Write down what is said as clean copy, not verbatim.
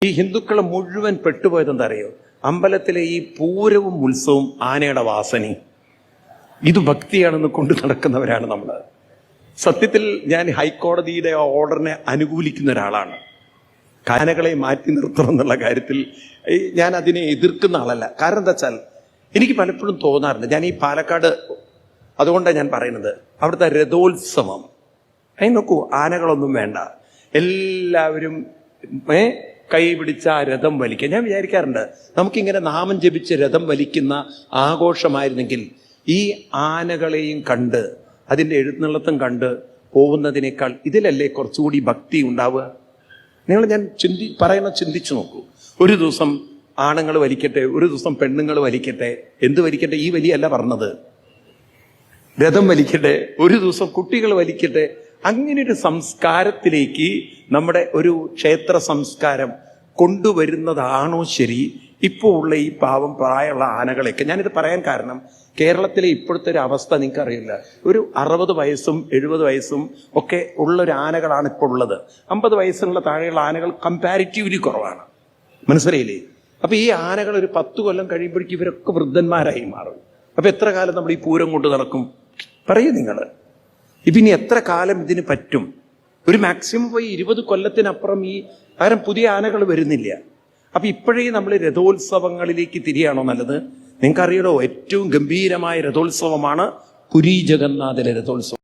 ഈ ഹിന്ദുക്കളെ മുഴുവൻ പെട്ടുപോയത് എന്താ അറിയോ? അമ്പലത്തിലെ ഈ പൂരവും ഉത്സവവും ആനയുടെ വാസനയും ഇത് ഭക്തിയാണെന്ന് കൊണ്ട് നടക്കുന്നവരാണ് നമ്മൾ. സത്യത്തിൽ ഞാൻ ഹൈക്കോടതിയുടെ ഓർഡറിനെ അനുകൂലിക്കുന്ന ഒരാളാണ്. ആനകളെ മാറ്റി നിർത്തണം എന്നുള്ള കാര്യത്തിൽ ഞാൻ അതിനെ എതിർക്കുന്ന ആളല്ല. കാരണം എന്താ വെച്ചാൽ എനിക്ക് പലപ്പോഴും തോന്നാറുണ്ട്, ഞാൻ ഈ പാലക്കാട്, അതുകൊണ്ടാണ് ഞാൻ പറയുന്നത്, അവിടുത്തെ രഥോത്സവം അതിന് നോക്കൂ, ആനകളൊന്നും വേണ്ട, എല്ലാവരും കൈ പിടിച്ച ആ രഥം വലിക്കുക. ഞാൻ വിചാരിക്കാറുണ്ട്, നമുക്കിങ്ങനെ നാമം ജപിച്ച് രഥം വലിക്കുന്ന ആഘോഷമായിരുന്നെങ്കിൽ ഈ ആനകളെയും കണ്ട് അതിൻ്റെ എഴുന്നള്ളത്തും കണ്ട് പോകുന്നതിനേക്കാൾ ഇതിലല്ലേ കുറച്ചുകൂടി ഭക്തി ഉണ്ടാവുക? ഞാൻ ചിന്തിച്ചു നോക്കൂ. ഒരു ദിവസം ആണുങ്ങൾ വലിക്കട്ടെ, ഒരു ദിവസം പെണ്ണുങ്ങൾ വലിക്കട്ടെ, എന്ത് വലിക്കട്ടെ, ഈ വലിയല്ല പറഞ്ഞത്, രഥം വലിക്കട്ടെ, ഒരു ദിവസം കുട്ടികൾ വലിക്കട്ടെ. അങ്ങനെ ഒരു സംസ്കാരത്തിലേക്ക് നമ്മുടെ ഒരു ക്ഷേത്ര സംസ്കാരം കൊണ്ടുവരുന്നതാണോ ശരി? ഇപ്പോൾ ഉള്ള ഈ പാവം പ്രായമുള്ള ആനകളെയൊക്കെ, ഞാനിത് പറയാൻ കാരണം കേരളത്തിലെ ഇപ്പോഴത്തെ ഒരു അവസ്ഥ നിങ്ങൾക്ക് അറിയില്ല. ഒരു 60 വയസ്സും 70 വയസ്സും ഒക്കെ ഉള്ള ഒരു ആനകളാണ് ഇപ്പോൾ ഉള്ളത്. 50 വയസ്സുള്ള താഴെയുള്ള ആനകൾ കമ്പാരിറ്റീവ്ലി കുറവാണ്. മനസ്സിലായില്ലേ? അപ്പൊ ഈ ആനകൾ ഒരു 10 കൊല്ലം കഴിയുമ്പോഴേക്കും ഇവരൊക്കെ വൃദ്ധന്മാരായി മാറും. അപ്പൊ എത്ര കാലം നമ്മൾ ഈ പൂരം കൊണ്ട് നടക്കും? പറയൂ നിങ്ങൾ. ഇനി എത്ര കാലം ഇതിന് പറ്റും? ഒരു മാക്സിമം പോയി 20 കൊല്ലത്തിനപ്പുറം ഈ കാരണം പുതിയ ആനകൾ വരുന്നില്ല. അപ്പൊ ഇപ്പോഴേ നമ്മൾ രഥോത്സവങ്ങളിലേക്ക് തിരിയാണോ നല്ലത്? നിങ്ങൾക്കറിയാലോ, ഏറ്റവും ഗംഭീരമായ രഥോത്സവമാണ് പുരി ജഗന്നാഥിലെ രഥോത്സവം.